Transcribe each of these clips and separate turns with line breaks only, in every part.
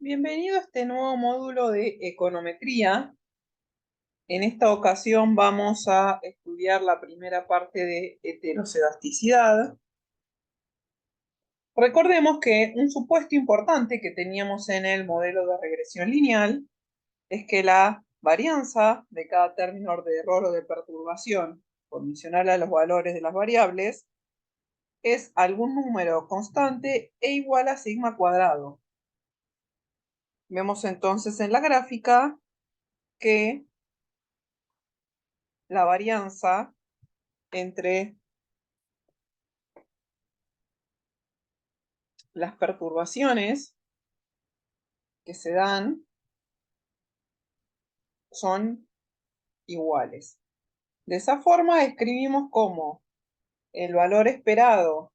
Bienvenido a este nuevo módulo de econometría. En esta ocasión vamos a estudiar la primera parte de heterocedasticidad. Recordemos que un supuesto importante que teníamos en el modelo de regresión lineal es que la varianza de cada término de error o de perturbación condicional a los valores de las variables es algún número constante e igual a sigma cuadrado. Vemos entonces en la gráfica que la varianza entre las perturbaciones que se dan son iguales. De esa forma escribimos como el valor esperado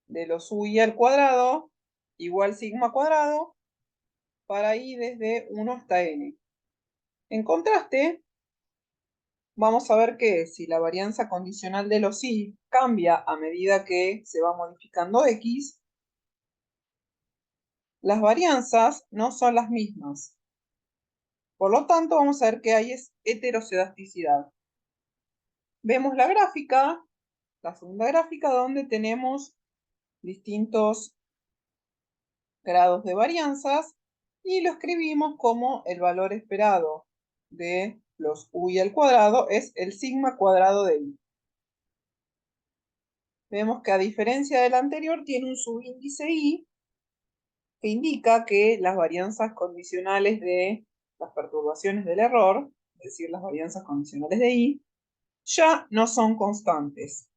de los UI al cuadrado igual sigma cuadrado para i desde 1 hasta n. En contraste, vamos a ver que si la varianza condicional de los i cambia a medida que se va modificando x, las varianzas no son las mismas. Por lo tanto, vamos a ver que hay heterocedasticidad. Vemos la gráfica, la segunda gráfica, donde tenemos distintos grados de varianzas y lo escribimos como el valor esperado de los UI al cuadrado es el sigma cuadrado de i. Vemos que a diferencia del anterior tiene un subíndice i que indica que las varianzas condicionales de las perturbaciones del error, es decir, las varianzas condicionales de i, ya no son constantes.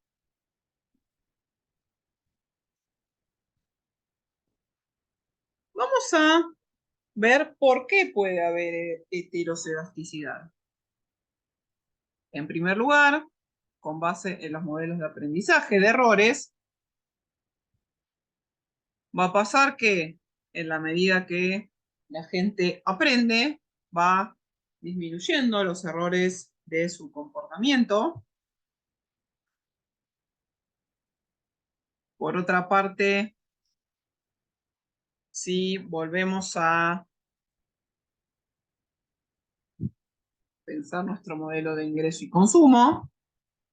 Vamos a ver por qué puede haber heterocedasticidad. En primer lugar, con base en los modelos de aprendizaje de errores, va a pasar que en la medida que la gente aprende, va disminuyendo los errores de su comportamiento. Por otra parte, si volvemos a pensar nuestro modelo de ingreso y consumo,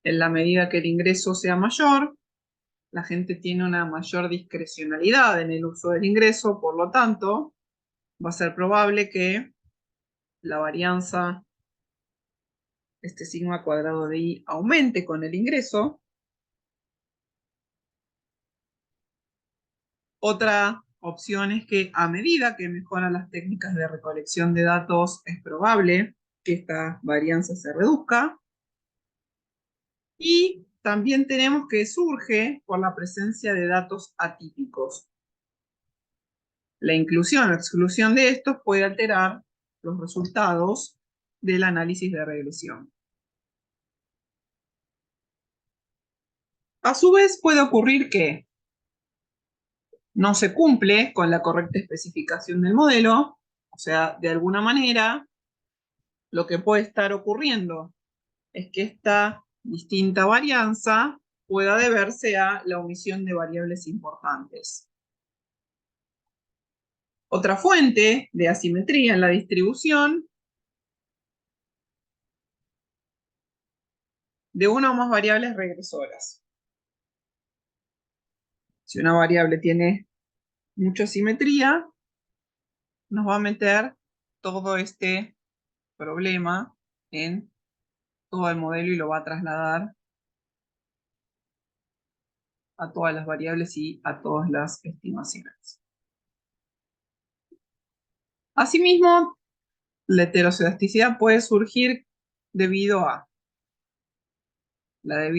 en la medida que el ingreso sea mayor, la gente tiene una mayor discrecionalidad en el uso del ingreso, por lo tanto, va a ser probable que la varianza, este sigma cuadrado de i, aumente con el ingreso. Otra opción es que a medida que mejoran las técnicas de recolección de datos, es probable que esta varianza se reduzca. Y también tenemos que surge por la presencia de datos atípicos. La inclusión o exclusión de estos puede alterar los resultados del análisis de regresión. A su vez, puede ocurrir que no se cumple con la correcta especificación del modelo, o sea, de alguna manera, lo que puede estar ocurriendo es que esta distinta varianza pueda deberse a la omisión de variables importantes. Otra fuente de asimetría en la distribución de una o más variables regresoras. Si una variable tiene mucha simetría, nos va a meter todo este problema en todo el modelo y lo va a trasladar a todas las variables y a todas las estimaciones. Asimismo, la heterocedasticidad puede surgir debido a la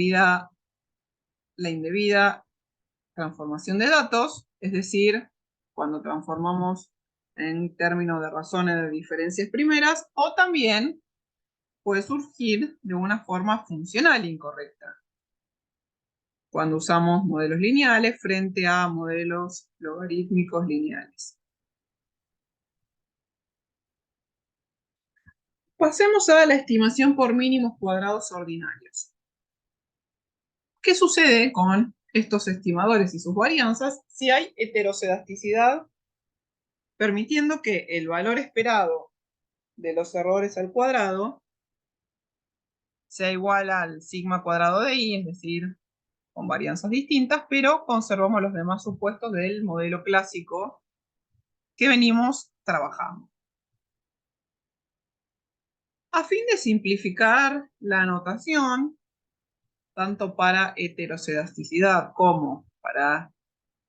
indebida transformación de datos, es decir, cuando transformamos en términos de razones de diferencias primeras, o también puede surgir de una forma funcional incorrecta, cuando usamos modelos lineales frente a modelos logarítmicos lineales. Pasemos a la estimación por mínimos cuadrados ordinarios. ¿Qué sucede con estos estimadores y sus varianzas si hay heterocedasticidad permitiendo que el valor esperado de los errores al cuadrado sea igual al sigma cuadrado de i, es decir, con varianzas distintas, pero conservamos los demás supuestos del modelo clásico que venimos trabajando. A fin de simplificar la notación, tanto para heterocedasticidad como para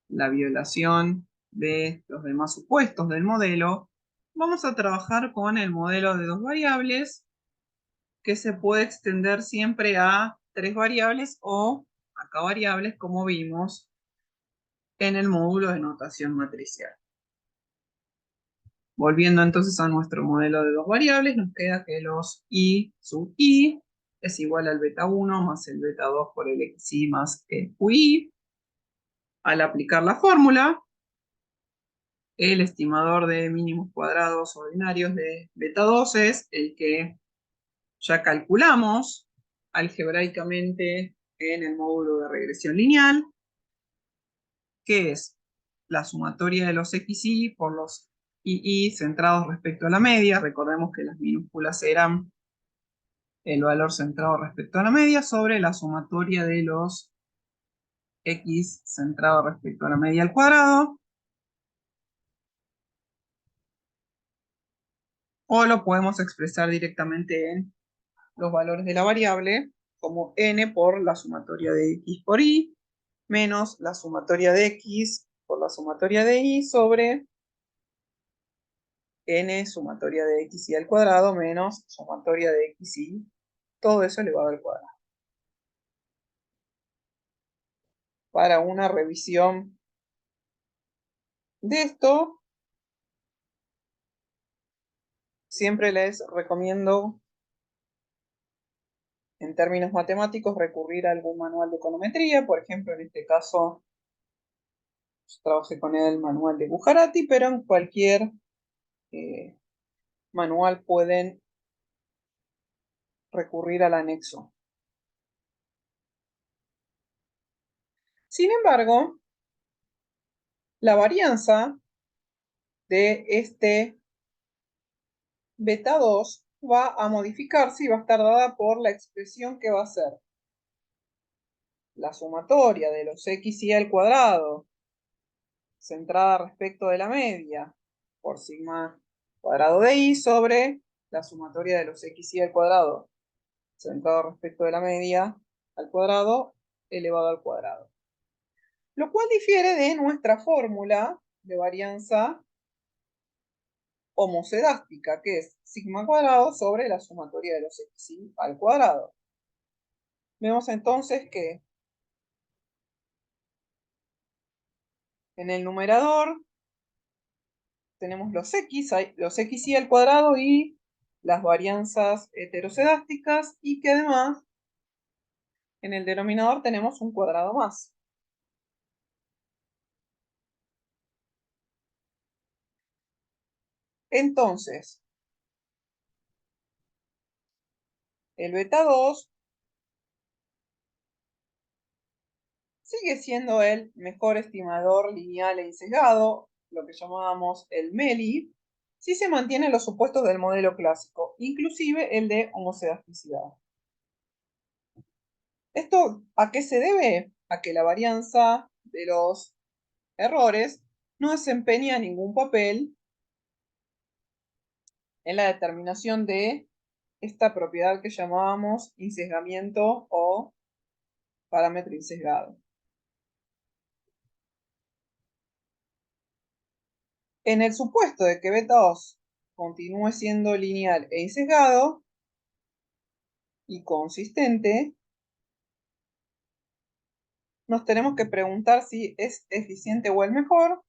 la violación de los demás supuestos del modelo, vamos a trabajar con el modelo de dos variables que se puede extender siempre a tres variables o a k variables, como vimos en el módulo de notación matricial. Volviendo entonces a nuestro modelo de dos variables, nos queda que los i sub i es igual al beta 1 más el beta 2 por el xi más el qi. Al aplicar la fórmula, el estimador de mínimos cuadrados ordinarios de beta 2 es el que ya calculamos algebraicamente en el módulo de regresión lineal, que es la sumatoria de los xi por los ii centrados respecto a la media. Recordemos que las minúsculas eran el valor centrado respecto a la media sobre la sumatoria de los x centrado respecto a la media al cuadrado. O lo podemos expresar directamente en los valores de la variable como n por la sumatoria de x por y menos la sumatoria de x por la sumatoria de y sobre n sumatoria de xy al cuadrado menos sumatoria de xy, todo eso elevado al cuadrado. Para una revisión de esto, siempre les recomiendo, en términos matemáticos, recurrir a algún manual de econometría. Por ejemplo, en este caso, trabajé con el manual de Bujarati, pero en cualquier manual pueden recurrir al anexo. Sin embargo, la varianza de este beta 2 va a modificarse y va a estar dada por la expresión que va a ser la sumatoria de los xy al cuadrado centrada respecto de la media por sigma cuadrado de i sobre la sumatoria de los xy al cuadrado centrado respecto de la media al cuadrado elevado al cuadrado. Lo cual difiere de nuestra fórmula de varianza homocedástica, que es sigma cuadrado sobre la sumatoria de los xy al cuadrado. Vemos entonces que en el numerador tenemos los xy al cuadrado y las varianzas heterocedásticas, y que además en el denominador tenemos un cuadrado más. Entonces, el beta 2 sigue siendo el mejor estimador lineal e insesgado, lo que llamábamos el MELI, si se mantienen los supuestos del modelo clásico, inclusive el de homocedasticidad. ¿Esto a qué se debe? A que la varianza de los errores no desempeña ningún papel en la determinación de esta propiedad que llamábamos insesgamiento o parámetro insesgado. En el supuesto de que beta 2 continúe siendo lineal e insesgado y consistente, nos tenemos que preguntar si es eficiente o el mejor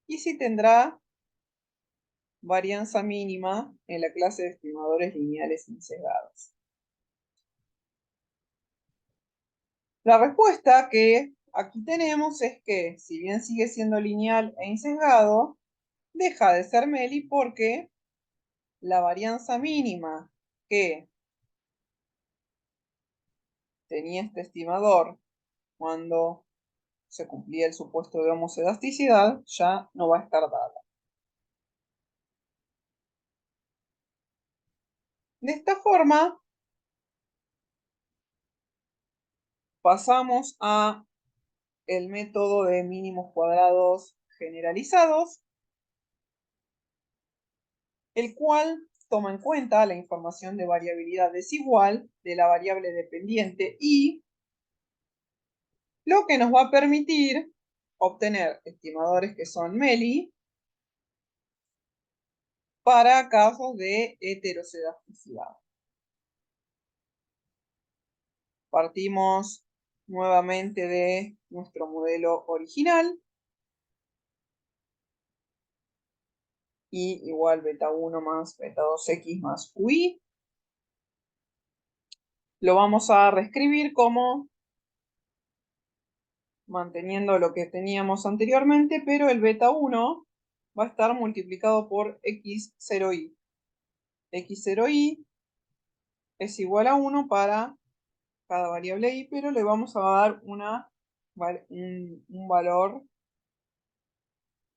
y si tendrá varianza mínima en la clase de estimadores lineales insesgados. La respuesta que aquí tenemos es que, si bien sigue siendo lineal e insesgado, deja de ser MELI porque la varianza mínima que tenía este estimador cuando se cumplía el supuesto de homocedasticidad ya no va a estar dada. De esta forma, pasamos a el método de mínimos cuadrados generalizados, el cual toma en cuenta la información de variabilidad desigual de la variable dependiente y lo que nos va a permitir obtener estimadores que son MELI para casos de heterocedasticidad. Partimos nuevamente de nuestro modelo original, y igual beta 1 más beta 2x más UI. Lo vamos a reescribir como manteniendo lo que teníamos anteriormente, pero el beta 1 va a estar multiplicado por x0i. x0i es igual a 1 para cada variable i, pero le vamos a dar un valor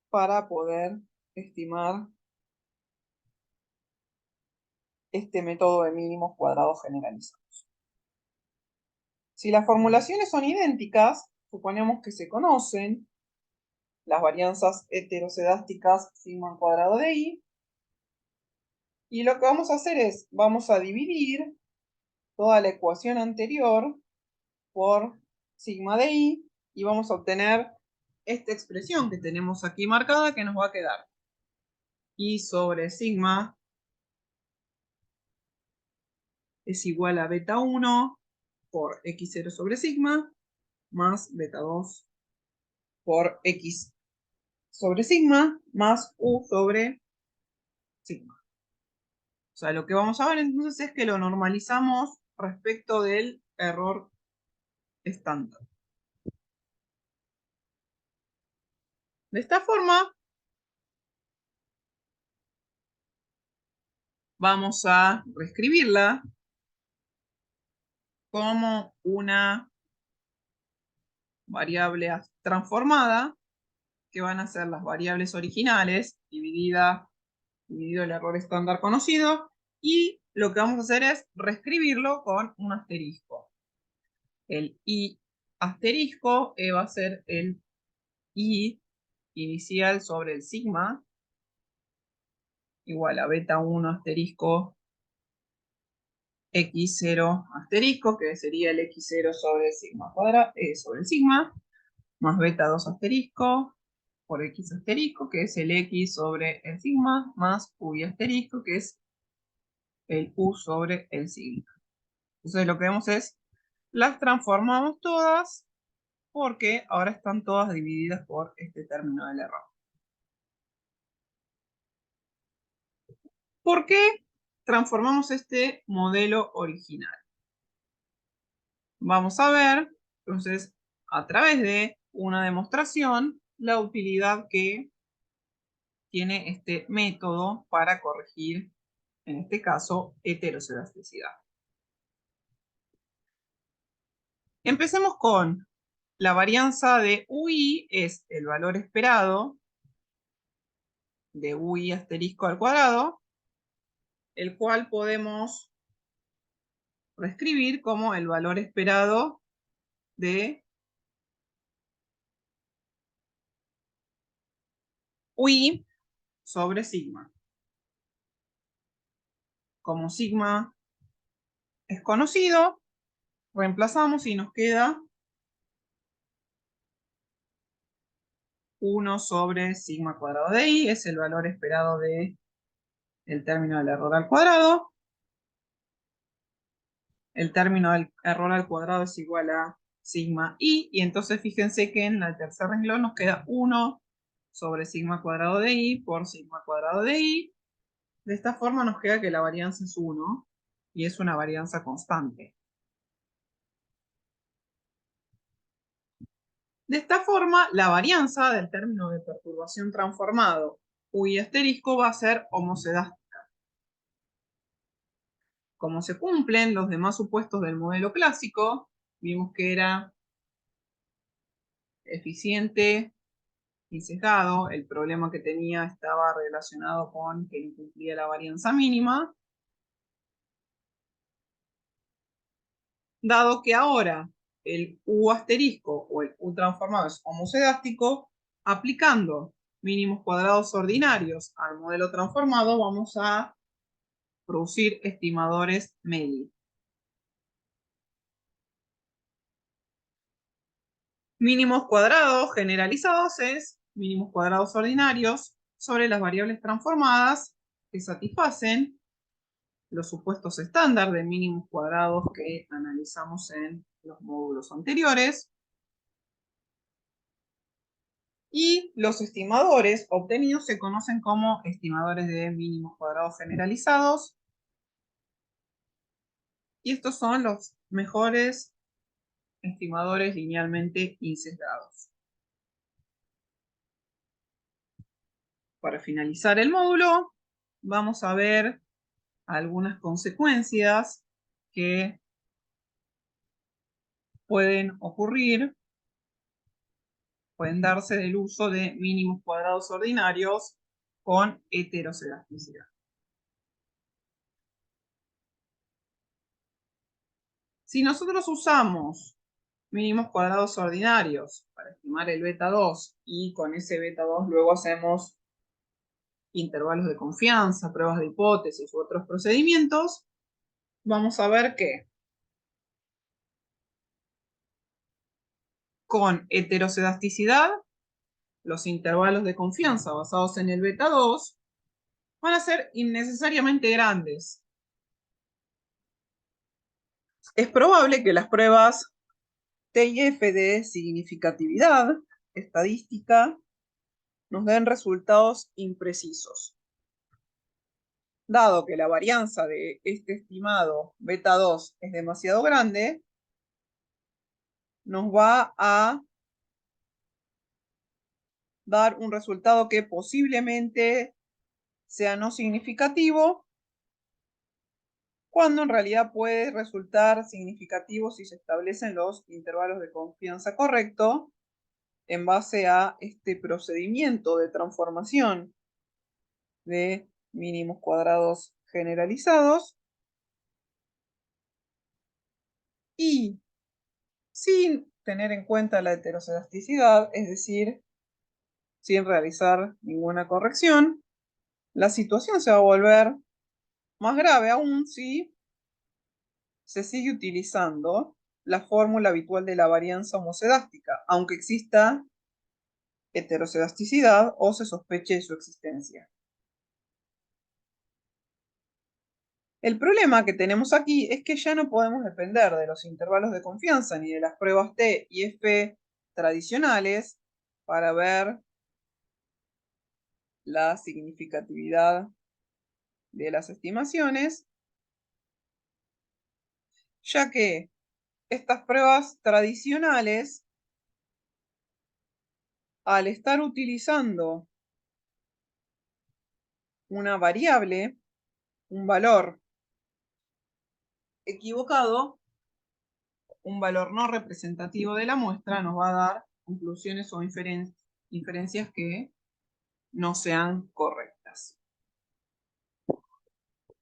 para poder estimar este método de mínimos cuadrados generalizados. Si las formulaciones son idénticas, suponemos que se conocen las varianzas heterocedásticas sigma al cuadrado de i, y lo que vamos a hacer es, vamos a dividir toda la ecuación anterior por sigma de i, y vamos a obtener esta expresión que tenemos aquí marcada, que nos va a quedar i sobre sigma es igual a beta 1 por x0 sobre sigma más beta 2 por x sobre sigma más u sobre sigma. O sea, lo que vamos a ver entonces es que lo normalizamos respecto del error estándar. De esta forma, vamos a reescribirla como una variable transformada, que van a ser las variables originales, dividido el error estándar conocido, y lo que vamos a hacer es reescribirlo con un asterisco. El i asterisco va a ser el i inicial sobre el sigma, igual a beta 1 asterisco x0 asterisco, que sería el x0 sobre el sigma cuadrado, sobre el sigma, más beta 2 asterisco por x asterisco, que es el x sobre el sigma, más u asterisco, que es el u sobre el sigma. Entonces lo que vemos es, las transformamos todas porque ahora están todas divididas por este término del error. ¿Por qué transformamos este modelo original? Vamos a ver, entonces, a través de una demostración, la utilidad que tiene este método para corregir, en este caso, heterocedasticidad. Empecemos con la varianza de UI, es el valor esperado de UI asterisco al cuadrado, el cual podemos reescribir como el valor esperado de UI sobre sigma. Como sigma es conocido, reemplazamos y nos queda 1 sobre sigma cuadrado de i, es el valor esperado del término del error al cuadrado. El término del error al cuadrado es igual a sigma i, y entonces fíjense que en el tercer renglón nos queda 1 sobre sigma cuadrado de i por sigma cuadrado de i. De esta forma nos queda que la varianza es 1 y es una varianza constante. De esta forma, la varianza del término de perturbación transformado UI asterisco va a ser homocedástica. Como se cumplen los demás supuestos del modelo clásico, vimos que era eficiente y sesgado. El problema que tenía estaba relacionado con que incumplía la varianza mínima. Dado que ahora el U asterisco o el U transformado es homocedástico, aplicando mínimos cuadrados ordinarios al modelo transformado, vamos a producir estimadores medios. Mínimos cuadrados generalizados es mínimos cuadrados ordinarios sobre las variables transformadas que satisfacen los supuestos estándar de mínimos cuadrados que analizamos en los módulos anteriores. Y los estimadores obtenidos se conocen como estimadores de mínimos cuadrados generalizados. Y estos son los mejores estimadores linealmente insesgados. Para finalizar el módulo, vamos a ver algunas consecuencias que pueden ocurrir, pueden darse del uso de mínimos cuadrados ordinarios con heterocedasticidad. Si nosotros usamos mínimos cuadrados ordinarios para estimar el beta 2 y con ese beta 2 luego hacemos intervalos de confianza, pruebas de hipótesis u otros procedimientos, vamos a ver que con heterocedasticidad los intervalos de confianza basados en el beta 2 van a ser innecesariamente grandes. Es probable que las pruebas T y F de significatividad estadística nos den resultados imprecisos. Dado que la varianza de este estimado beta 2 es demasiado grande, nos va a dar un resultado que posiblemente sea no significativo, cuando en realidad puede resultar significativo si se establecen los intervalos de confianza correctos en base a este procedimiento de transformación de mínimos cuadrados generalizados y sin tener en cuenta la heterocedasticidad, es decir, sin realizar ninguna corrección, la situación se va a volver más grave aún si se sigue utilizando la fórmula habitual de la varianza homocedástica, aunque exista heterocedasticidad o se sospeche de su existencia. El problema que tenemos aquí es que ya no podemos depender de los intervalos de confianza ni de las pruebas T y F tradicionales para ver la significatividad de las estimaciones, ya que estas pruebas tradicionales, al estar utilizando una variable, un valor equivocado, un valor no representativo de la muestra, nos va a dar conclusiones o inferencias que no sean correctas.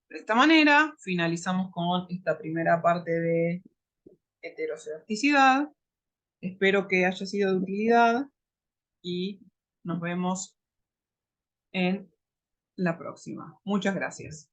De esta manera, finalizamos con esta primera parte de heterocedasticidad. Espero que haya sido de utilidad y nos vemos en la próxima. Muchas gracias.